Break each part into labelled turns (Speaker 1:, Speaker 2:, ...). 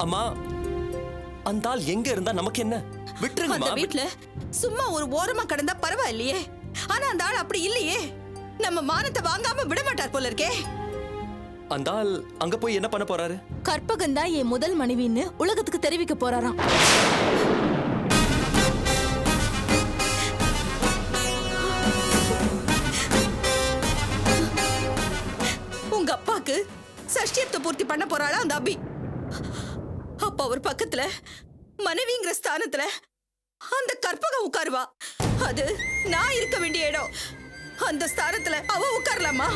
Speaker 1: அம்மா, அந்த ஆள் எங்க இருந்தா நமக்கு என்ன? விட்டுருங்க.
Speaker 2: அந்த வீட்ல சும்மா ஒரு ஓரமா கடந்தா பரவாயில்லையே, ஆனா அந்த ஆள் அப்படி இல்லையே. நம்ம மானத்தை வாங்காம விட மாட்டார் போல இருக்கே.
Speaker 1: அந்த ஆள் அங்க போய் என்ன பண்ண போறாரு?
Speaker 3: கற்பகம் தான் என் முதல் மனைவின்னு உலகத்துக்கு தெரிவிக்க போறாராம்.
Speaker 2: உங்க அப்பாக்கு சஷ்டியத்தை பூர்த்தி பண்ண போறாளா அந்த அபி. அப்ப அவர் பக்கத்துல மனைவிங்கிற ஸ்தானத்துல அந்த கற்பகம் உட்காருவா. அது நான் இருக்க வேண்டிய இடம். அந்த ஸ்தானத்துல அவ உட்காரலாமா?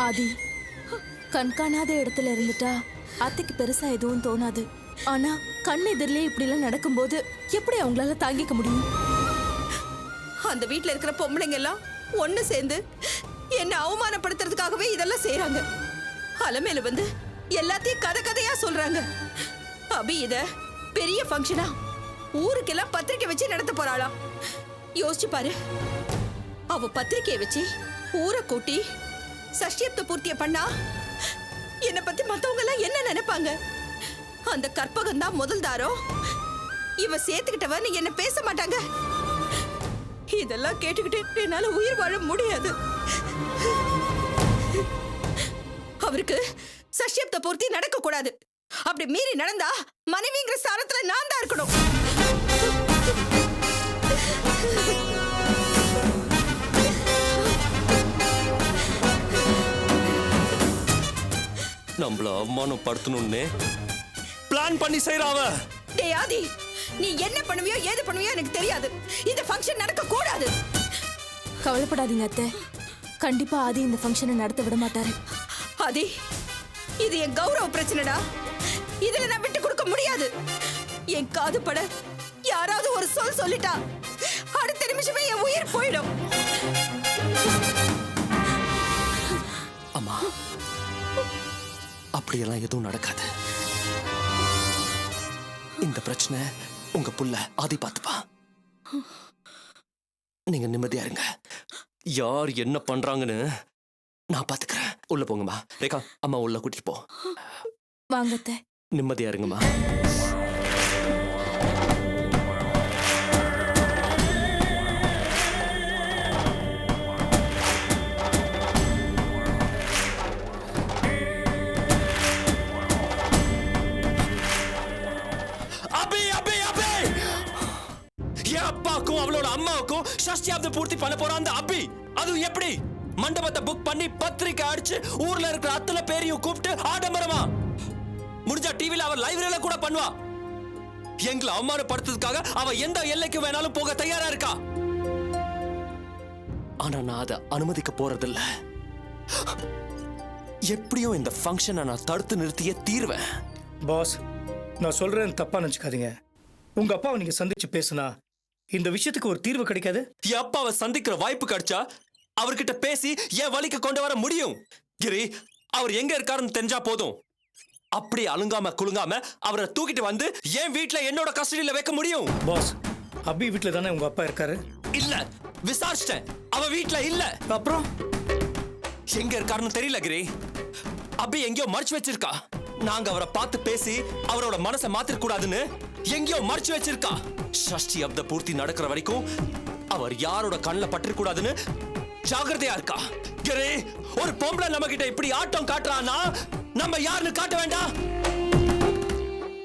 Speaker 3: ஆதி, கண்காணாத இடத்துல இருந்துட்டா அத்தைக்கு பெருசா எதுவும் தோணாது. ஆனா கண் எதிரிலே இப்படி எல்லாம் நடக்கும்போது எப்படி அவங்களால தாங்கிக்க முடியும்?
Speaker 2: அந்த வீட்ல இருக்கிற பொம்பளைங்க எல்லாம் ஒண்ணு சேர்ந்து என்ன அவமானப்படுத்துறதுக்காகவே இதெல்லாம் செய்யறாங்க. அலமேல வந்து எல்லாத்தையும் கதை கதையா சொல்றாங்க. அபி இத பெரிய ஃபங்க்ஷனா ஊருக்கெல்லாம் பத்திரிக்கை வச்சு நடத்த போறாளாம். யோசிச்சு பாரு, அவ பத்திரிக்கையை வச்சு ஊரை கூட்டி சஷ்டியத்தை பூர்த்திய பண்ணா என்ன பத்தி மத்தவங்க எல்லாம் என்ன நினைப்பாங்க? அந்த கற்பகம் தான் முதல் தாரம். இவ சேர்த்துக்கிட்டவ நீ என்ன பேச மாட்டாங்க. இதெல்லாம் கேட்டுக்கிட்டு என்னால உயிர் வாழ முடியாது. அவருக்கு சஷ்டியத்தை பூர்த்தி நடக்க கூடாது. அப்படி மீறி நடந்தா மனைவிங்கிற ஸ்தானத்துல நான் தான் இருக்கணும்.
Speaker 1: நம்மள அவமானப்படுத்தணும்னு பிளான் பண்ணி செய்யறாவ.
Speaker 2: டேய் ஆதி, நீ என்ன பண்ணுவியோ ஏது பண்ணுவியோ எனக்கு தெரியாது. இந்த ஃபங்க்ஷன் நடக்க கூடாது.
Speaker 3: கவலைப்படாதீங்க அத்தை, கண்டிப்பா ஆதி இந்த ஃபங்க்ஷனை நடத்த விட மாட்டாரு.
Speaker 2: ஆதி, இது என் கௌரவ பிரச்சனைடா. இதுல நான் விட்டு கொடுக்க முடியாது. என் காது பட யாராவது ஒரு சொல் சொல்லிட்டா அடுத்த நிமிஷமே என் உயிர் போயிடும்.
Speaker 1: அம்மா, அப்படியெல்லாம் எதுவும் நடக்காது. இந்த பிரச்சனை உங்க புள்ள ஆதி பார்த்துப்பா. நீங்க நிம்மதியா இருங்க. யார் என்ன பண்றாங்கன்னு நான் பாத்துக்கிறேன். உள்ள போங்கம்மா. ரேகா, அம்மா உள்ள கூட்டிட்டு போ.
Speaker 3: வாங்க அத்தை.
Speaker 1: நிம்மதியா இருங்கம்மா. அப்பாக்கும் அவளோட அம்மாவுக்கும் சஷ்டியாப்த பூர்த்தி பண்ண போற அந்த அபி, அது எப்படி மண்டபத்தை புக் பண்ணி பத்திரிக்கை அடிச்சு ஊர்ல இருக்கிற அத்தனை பேரையும் கூப்பிட்டு ஆடம்பரமா முடிஞ்சா டிவில அவ லைவ்ல கூட பண்ணுவா. எங்களை அவமானப்படுத்துறதுக்காக அவ எந்த எல்லைக்கு வேணாலும் போக தயாரா இருக்கா. ஆனா நான் அதை அனுமதிக்க போறதில்ல. எப்படியும் இந்த ஃபங்க்ஷனை நான் தடுத்து நிறுத்தியே தீர்வேன்.
Speaker 4: பாஸ், நான் சொல்றேன் தப்பா நினைச்சுக்காதீங்க. உங்க அப்பாவை நீங்க சந்திச்சு பேசுனா இந்த விஷயத்துக்கு ஒரு தீர்வு கிடைக்காது.
Speaker 1: என் அப்பாவை சந்திக்கிற வாய்ப்பு கிடைச்சா அவர்கிட்ட பேசி என் வழிக்கு கொண்டு வர முடியும். கிரி, அவர் எங்க இருக்காருன்னு தெரிஞ்சா போதும். அப்படி அலுங்காம குலுங்காம அவரை தூக்கிட்டு வந்து என் வீட்டுல என்னோட கஸ்டடியில வைக்க முடியும்.
Speaker 4: பாஸ், அபி வீட்டுல தானே உங்க அப்பா இருக்காரு?
Speaker 1: இல்ல, விசாரிச்சிட்டேன். அவ வீட்டுல இல்ல.
Speaker 4: அப்புறம்
Speaker 1: எங்க இருக்காருன்னு தெரியல கிரி. அபி எங்கேயோ மறைச்சு வச்சிருக்கா. நாங்க அவரை பார்த்து பேசி அவரோட மனசை மாத்திர கூடாதுன்னு எங்கேயோ மறைச்சு வச்சிருக்கா. சஷ்டி அப்த பூர்த்தி நடக்கிற வரைக்கும் அவர் யாரோட கண்ணில் பற்றிர கூடாதுன்னு ஜாகிரதையா இருக்கா. கிரி, ஒரு பொம்பளை நம்ம கிட்ட இப்படி ஆட்டம் காட்டுறானா நம்ம யாருன்னு காட்ட வேண்டாம்.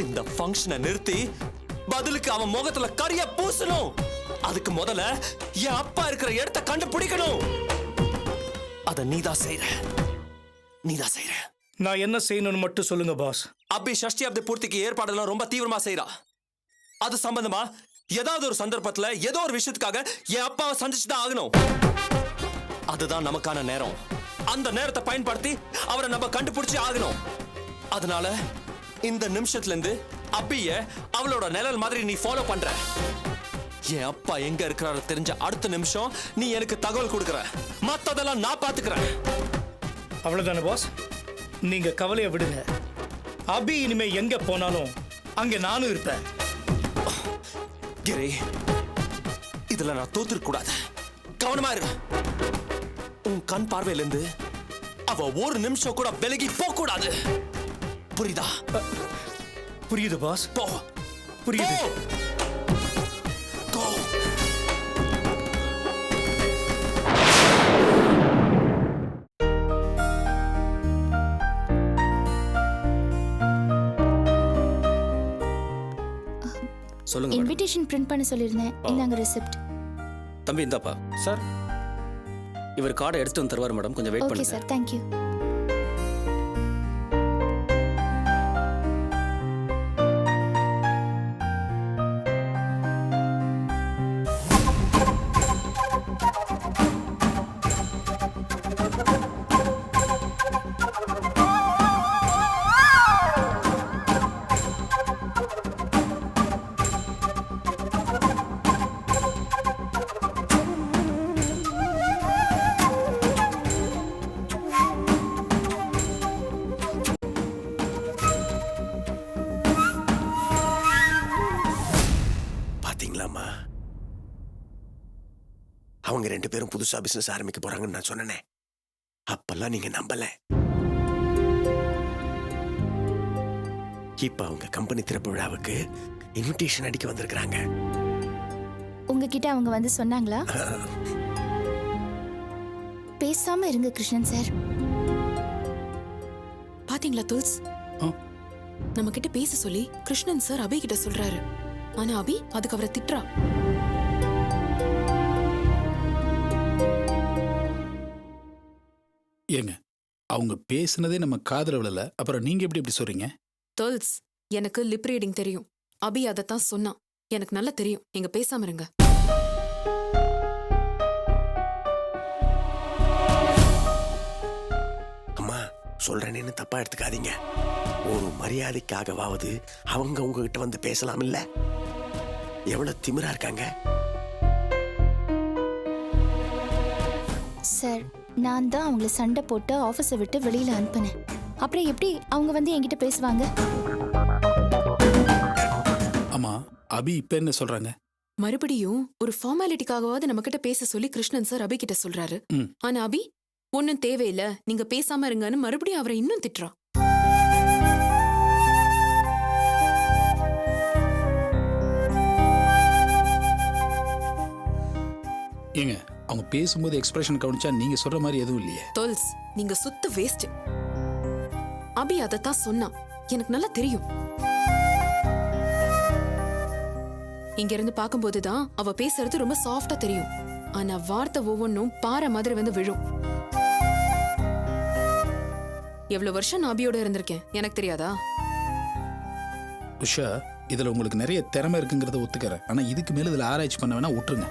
Speaker 1: இந்த ஃபங்க்ஷனை நிறுத்தி பதிலுக்கு அவன் முகத்துல கரிய பூசணும். அதுக்கு முதல்ல என் அப்பா இருக்கிற இடத்தை கண்டுபிடிக்கணும். அத நீதான் செய்யற. நீதான் செய்யற.
Speaker 4: நான் என்ன செய்யணும்னு மட்டும் சொல்லுங்க பாஸ்.
Speaker 1: அபி சஷ்டி அப்த பூர்த்திக்கு ஏற்பாடெல்லாம் ரொம்ப தீவிரமா செய்யறா. அது சம்பந்தமா ஏதாவது ஒரு சந்தர்ப்பத்துல ஏதோ ஒரு விஷயத்துக்காக என் அப்பாவை சந்திச்சுதான் ஆகணும். அதுதான் நமக்கான நேரம். அந்த நேரத்தை பயன்படுத்தி அவரை நம்ம கண்டுபிடிச்சு ஆகணும். அதனால இந்த நிமிஷத்துல இருந்து அபிய அவளோட நிழல் மாதிரி நீ ஃபாலோ பண்ற. என் அப்பா எங்க இருக்கிறாரு தெரிஞ்ச அடுத்த நிமிஷம் நீ எனக்கு தகவல் கொடுக்கற. மத்ததெல்லாம் நான் பாத்துக்கிறேன்.
Speaker 4: அவ்வளவுதானே பாஸ்? நீங்க கவலையை விடுங்க. அபி இனிமே எங்க போனாலும் அங்க நானும் இருப்பேன்.
Speaker 1: கிரி, இதுல நான் தோத்துக்க கூடாது. கவனமா இரு. உன் கண் பார்வையிலிருந்து அவ ஒரு நிமிஷம் கூட விலகி போக கூடாது. புரியுதா?
Speaker 4: புரியுது பாஸ்,
Speaker 1: போ.
Speaker 4: புரியுது.
Speaker 1: Go.
Speaker 5: சொல்லுங்க.
Speaker 3: இன்விடேஷன் பிரிண்ட் பண்ண சொல்லிருந்தேன். இந்தாங்க ரெசிப்ட்.
Speaker 5: தம்பி இந்தாப்பா.
Speaker 6: சார்,
Speaker 5: இவர் கார்டை எடுத்து வந்து தருவார் மேடம், கொஞ்சம் வெயிட்
Speaker 3: ஓகே
Speaker 5: பண்ணுங்க.
Speaker 3: Sir, thank you.
Speaker 6: பாத்தீங்களாம்மா, அவங்க 2 பேரும் புதுசா பிசினஸ் ஆரம்பிக்க போறாங்கன்னு நான் சொன்னேனே, அப்பெல்லாம் நீங்க நம்பல. இப்ப அவங்க கம்பெனி திறப்பு விழாவுக்கு இன்விடேஷன் அடிக்க வந்திருக்காங்க.
Speaker 3: உங்ககிட்ட அவங்க வந்து சொன்னாங்களா? பேசாம இருங்க கிருஷ்ணன் சார்.
Speaker 7: பாத்தீங்களா துல்ஸ், நம்ம கிட்ட பேச சொல்லி கிருஷ்ணன் சார் அபி கிட்ட சொல்றாரு. ஆனா அபி அதுக்கு அவரை திட்டுறா.
Speaker 8: ஏங்க, அவங்க பேசுனதே நம்ம காதுல விழல, அப்புறம் நீங்க எப்படி இப்படி சொல்றீங்க?
Speaker 7: துல்ஸ், எனக்கு லிப் ரீடிங் தெரியும். அபி அதைத்தான் சொன்னான். எனக்கு நல்லா தெரியும். நீங்க பேசாம இருங்க.
Speaker 6: அம்மா, சொல்றேன்னு தப்பா எடுத்துக்காதீங்க. ஒரு மரியாதைக்காகவாவது அவங்க உங்ககிட்ட வந்து பேசலாம் இல்ல? எவ்வளவு திமிரா இருக்காங்க.
Speaker 3: சார், நான் தான் அவங்கள சண்டை போட்டு ஆஃபீஸை விட்டு வெளியில அனுப்பினேன். அப்புறம் எப்படி அவங்க வந்து என்கிட்ட பேசுவாங்க?
Speaker 8: ஆமா, அபி இப்ப என்ன சொல்றாங்க?
Speaker 7: மறுபடியும் ஒரு ஃபார்மாலிட்டிக்காகவாவது நம்ம கிட்ட பேச சொல்லி கிருஷ்ணன் சார் அபி கிட்ட சொல்றாரு. ஆனா அபி ஒன்னும் தேவையில்ல, நீங்க பேசாம இருங்கன்னு மறுபடியும் அவரை இன்னும் திட்டுறா.
Speaker 8: ஏங்க, அவங்க பேசும்போது எக்ஸ்பிரஷன் கவனிச்சா நீங்க சொல்ற மாதிரி எதுவும் இல்லையே.
Speaker 7: துல்ஸ், நீங்க சுத்த வேஸ்ட். அபி அதைத்தான் சொன்னான். எனக்கு நல்லா தெரியும். இங்க இருந்து பார்க்கும்போதுதான் அவ பேசுறது ரொம்ப சாஃப்டா தெரியும். ஆனா வார்த்தை ஒவ்வொன்னும் பாறை மாதிரி வந்து விழும். எவ்வளவு வருஷம் நான் அபியோட இருந்திருக்கேன், எனக்கு தெரியாதா?
Speaker 8: உஷா, இதுல உங்களுக்கு நிறைய திறமை இருக்குங்கிறத ஒத்துக்கிறேன். ஆனா இதுக்கு மேல இதுல ஆராய்ச்சி பண்ண வேணா, விட்டுருங்க.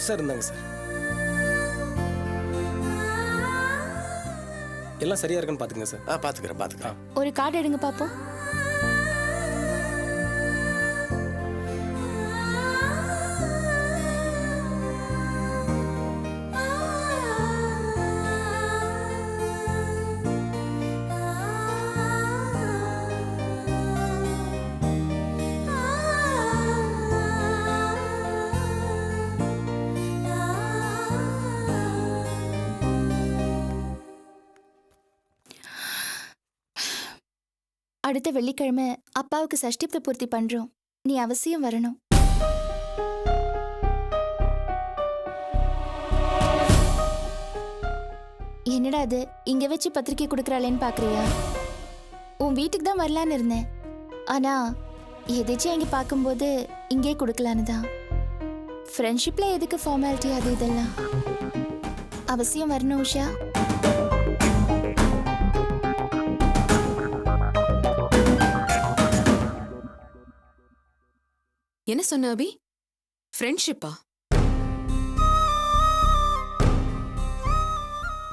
Speaker 5: சார் இருந்தாங்க சார். எல்லாம் சரியா இருக்குன்னு பாத்துங்க சார்.
Speaker 6: பாத்துக்கிறேன்.
Speaker 3: ஒரு கார்டு எடுங்க பாப்போம். அடுத்த வெள்ளிக்கிழமை அப்பாவுக்கு சஷ்டி பூர்த்தி பண்றோம். நீ அவசியம் வரணும். என்னடா அது, இங்க வச்சு பத்திரிக்கை கொடுக்கறாளேன்னு பாக்குறியா? உன் வீட்டுக்கு தான் வரலான்னு இருந்தேன். ஆனா எதாச்சும் இங்க பார்க்கும்போது இங்கே கொடுக்கலான்னு தான். ஃப்ரெண்ட்ஷிப்ல எதுக்கு ஃபார்மாலிட்டி அது இதெல்லாம்? அவசியம் வரணும் உஷா.
Speaker 7: என்ன சொன்ன அபி? ஃப்ரெண்ட்ஷிப்பா?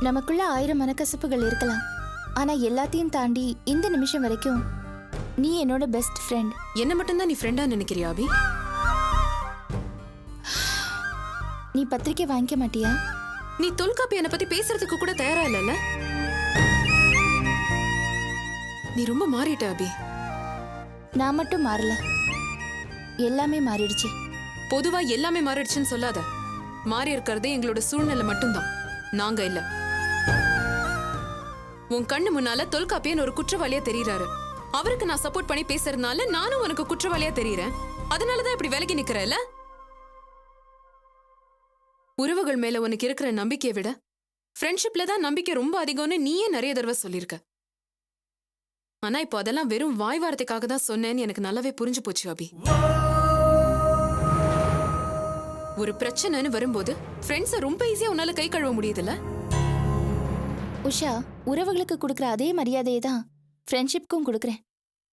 Speaker 3: நமக்குள்ள 1000 மனக்கசப்புகள் இருக்கலாம், ஆனா எல்லாத்தையும் தாண்டி இந்த நிமிஷம் வரைக்கும் நீ என்னோட பெஸ்ட் ஃப்ரெண்ட்.
Speaker 7: என்ன மட்டும்தான் நீ ஃப்ரெண்டா நினைக்கிறியா அபி?
Speaker 3: நீ பத்திரிக்கை வாங்கிக்க மாட்டியா?
Speaker 7: நீ தொல்காப்பி என்னை பத்தி பேசுறதுக்கு கூட தயாரா இல்லல்ல? நீ ரொம்ப மாறிட்ட அபி.
Speaker 3: நான் மட்டும் மாறல, எல்லாமே மாறிடுச்சு.
Speaker 7: பொதுவா எல்லாமே மாறிடுச்சுன்னு சொல்லாத. மாறி இருக்கிறது எங்களோட சூழ்நிலை மட்டும்தான், நாங்க இல்ல. உன் கண்ணு முன்னால தொல்காப்பியன் ஒரு குற்றவாளியா தெரியறாரு. அவருக்கு நான் சப்போர்ட் பண்ணி பேசுறதுனால நானும் உனக்கு குற்றவாளியா தெரியறேன். அதனாலதான் இப்படி விலகி நிக்கிறல. உறவுகள் மேல உனக்கு இருக்கிற நம்பிக்கையை விட ஃப்ரெண்ட்ஷிப்ல தான் நம்பிக்கை ரொம்ப அதிகம்னு நீயே நிறைய தடவை சொல்லியிருக்க. ஆனா இப்போ அதெல்லாம் வெறும் வாய் வார்த்தைக்காக தான் சொன்னேன்னு எனக்கு நல்லாவே புரிஞ்சு போச்சு அபி. ஒரு பிரச்சனைன்னு வரும்போது ஃப்ரெண்ட்ஸை ரொம்ப ஈஸியா உன்னால கை கழுவ முடியுதுல்ல?
Speaker 3: உஷா, உறவுகளுக்கு கொடுக்குற அதே மரியாதையை தான் ஃப்ரெண்ட்ஷிப்க்கும் கொடுக்குறேன்.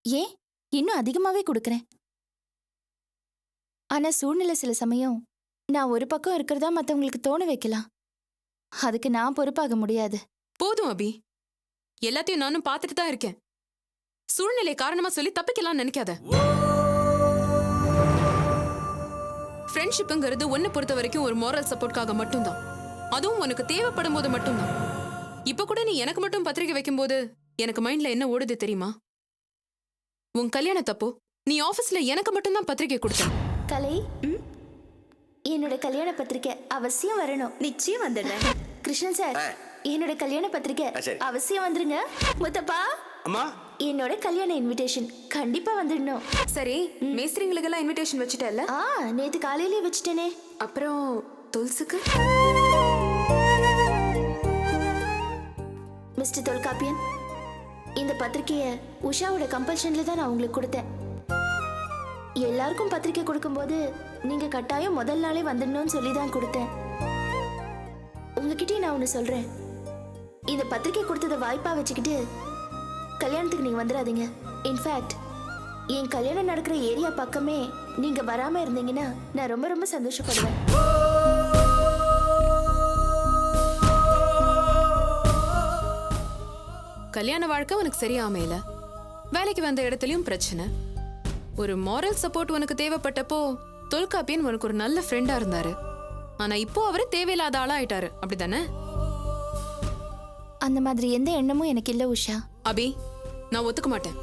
Speaker 3: ஏன் இன்னும் அதிகமாவே கொடுக்குறேன். ஆனா சூழ்நிலை சில சமயம் நான் ஒரு பக்கம் இருக்கிறதா மற்றவங்களுக்கு தோண வைக்கலாம். அதுக்கு நான் பொறுப்பாக முடியாது.
Speaker 7: போதும் அபி, எல்லாத்தையும் நானும் பார்த்துட்டு தான் இருக்கேன். சூழ்நிலை காரணமா சொல்லி தப்பிக்கலாம் நினைக்காத. ஃப்ரெண்ட்ஷிப்புங்கிறது உன்னை பொறுத்த வரைக்கும் ஒரு மோரல் சப்போர்ட்காக மட்டும்தான். அதுவும் உனக்கு தேவைப்படும் போது மட்டும்தான். இப்ப கூட நீ எனக்கு மட்டும் பத்திரிக்கை வைக்கும் போது எனக்கு மைண்ட்ல என்ன ஓடுது தெரியுமா? உன் கல்யாணத்தப்போ நீ ஆபீஸ்ல எனக்கு மட்டும்தான் பத்திரிக்கை கொடுத்த.
Speaker 3: கலை, என்னோட கல்யாண பத்திரிக்கை அவசியம் வரணும்.
Speaker 2: நிச்சயம் வந்துடுறேன்.
Speaker 3: கிருஷ்ணன் சார், என்னோட கல்யாண பத்திரிக்கை
Speaker 6: சரி.
Speaker 3: அவசியம் வந்துருங்க. முத்தப்பா,
Speaker 6: அம்மா
Speaker 3: என்னோட கல்யாண இன்விடேஷன் கண்டிப்பா வந்துடணும்.
Speaker 7: சரி, மேஸ்திரிங்களுக்கெல்லாம் இன்விடேஷன் வச்சுட்டல?
Speaker 3: நேத்து காலையிலே வச்சுட்டேனே.
Speaker 7: அப்புறம் துல்சுக்கு?
Speaker 3: மிஸ்டர் தொல்காப்பியன், இந்த பத்திரிக்கையை உஷாவோட கம்பல்ஷன்ல தான் நான் உங்களுக்கு கொடுத்தேன். எல்லாருக்கும் பத்திரிக்கை கொடுக்கும்போது நீங்க கட்டாயம் முதல் நாளே வந்துடணும்னு சொல்லி தான் கொடுத்தேன். உங்ககிட்டயே நான் ஒன்று சொல்றேன். இந்த பத்திரிக்கை கொடுத்ததை வாய்ப்பா வச்சுக்கிட்டு கல்யாணத்துக்கு நீங்க வந்துடாதீங்க. இன்ஃபேக்ட் என் கல்யாணம் நடக்கிற ஏரியா பக்கமே நீங்க வராம இருந்தீங்கன்னா நான் ரொம்ப ரொம்ப சந்தோஷப்படுவேன்.
Speaker 7: கல்யாண வாழ்க்கை உனக்கு சரியா அமையல, வேலைக்கு வந்த இடத்துலயும் பிரச்சனை. ஒரு மாரல் சப்போர்ட் உனக்கு தேவைப்பட்டப்போ தொல்காப்பியன் உனக்கு ஒரு நல்ல ஃப்ரெண்டா இருந்தாரு. ஆனா இப்போ அவரு தேவையில்லாத ஆளா ஆயிட்டாரு, அப்படிதானே?
Speaker 3: அந்த மாதிரி எந்த எண்ணமும் எனக்கு இல்ல உஷா.
Speaker 7: அபி, நான் ஒத்துக்க மாட்டேன்.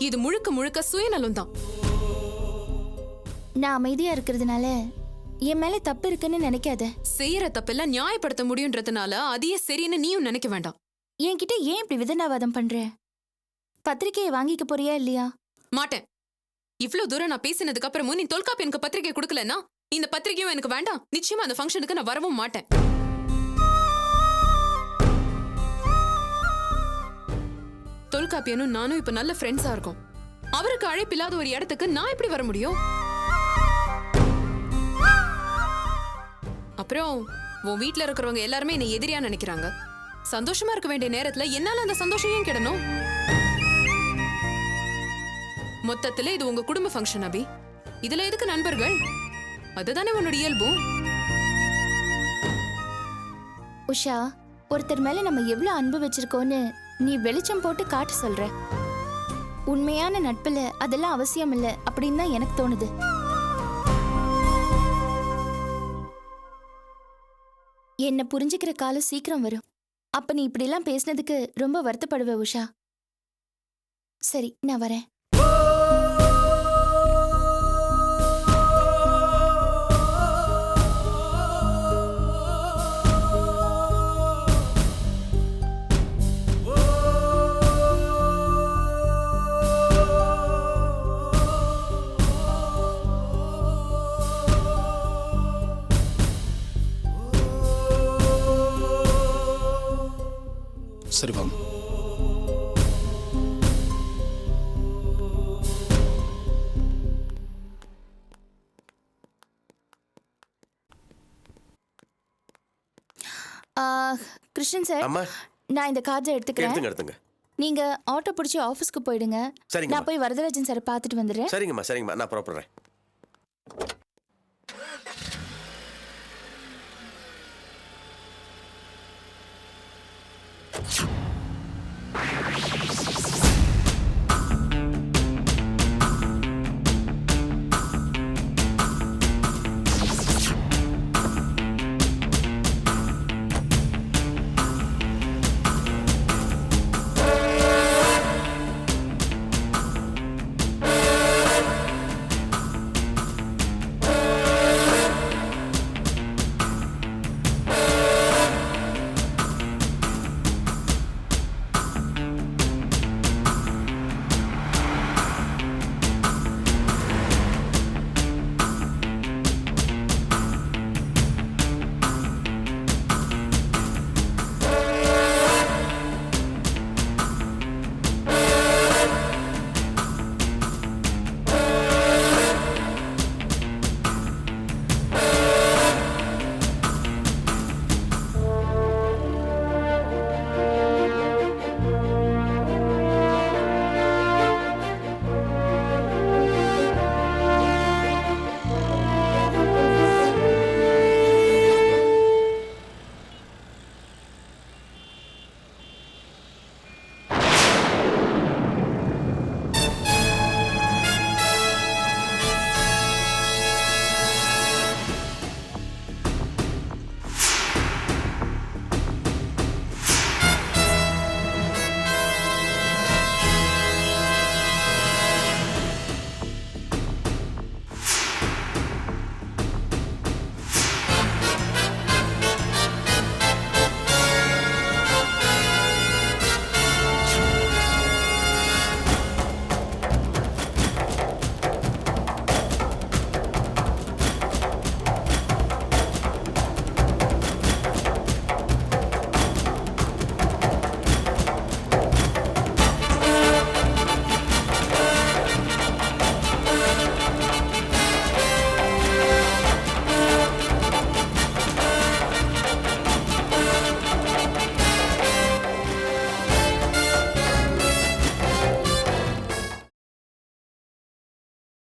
Speaker 7: இது முழுக்க முழுக்க சுயநலம் தான்.
Speaker 3: நான் அமைதியா இருக்கிறதுனால என் மேல தப்பு இருக்குன்னு நினைக்காத.
Speaker 7: செய்யற தப்பெல்லாம் நியாயப்படுத்த முடியுன்றதுனால அதையே சரின்னு நீயும் நினைக்க வேண்டாம்.
Speaker 3: என்கிட்ட ஏன் இப்படி விதண்டாவாதம் பண்ற? பத்திரிக்கையை வாங்கிக்க போறியா இல்லையா?
Speaker 7: மாட்டேன். இவ்ளோ தூரம் நான் பேசினதுக்கு அப்புறமும் நீ தொல்காப்பியனுக்கு பத்திரிக்கை கொடுக்கலன்னா இந்த பத்திரிக்கையும் எனக்கு வேண்டாம். நிச்சயமா அந்த ஃபங்க்ஷனுக்கு நான் வரவும் மாட்டேன். தொல்காப்பியனும் நானும் இப்ப நல்ல ஃப்ரெண்ட்ஸா இருக்கோம். அவருக்கு அழைப்பில்லாத ஒரு இடத்துக்கு நான் எப்படி வர முடியும்? அப்புறம் உன் வீட்டுல இருக்கிறவங்க எல்லாருமே என்னை எதிரியா நினைக்கிறாங்க. சந்தோஷமா இருக்க வேண்டிய நேரத்துல என்னால அந்த சந்தோஷம் ஏன் கிடணும்? மொத்தத்துல இது உங்க குடும்ப ஃபங்க்ஷன் அபி. இதுல எதுக்கு நண்பர்கள்? அதுதானே உன்னோட இயல்பும்.
Speaker 3: உஷா, ஒருத்தர் மேல நம்ம எவ்வளவு அன்பு வச்சிருக்கோன்னு நீ வெளிச்சம் போட்டு காட்ட சொல்ற. உண்மையான நட்புல அதெல்லாம் அவசியம் இல்ல அப்படின்னு தான் எனக்கு தோணுது. என்ன புரிஞ்சுக்கிற காலம் சீக்கிரம் வரும். அப்ப நீ இப்படி எல்லாம் பேசினதுக்கு ரொம்ப வருத்தப்படுவ உஷா. சரி, நான் வரேன்.
Speaker 8: சரி வாங்க.
Speaker 3: கிருஷ்ணன் சார்,
Speaker 6: அம்மா
Speaker 3: நான் இந்த கார்டை எடுத்துக்கிறேன்.
Speaker 6: எடுத்துங்க எடுத்துங்க.
Speaker 3: நீங்க ஆட்டோ பிடிச்சி ஆபீஸ்க்கு போயிடுங்க.
Speaker 6: சரிங்கம்மா.
Speaker 3: நான் போய் வரதராஜன் சாரை பார்த்துட்டு வந்துடுறேன்.
Speaker 6: சரிங்கம்மா சரிங்கம்மா, நான் புறப்படுறேன்.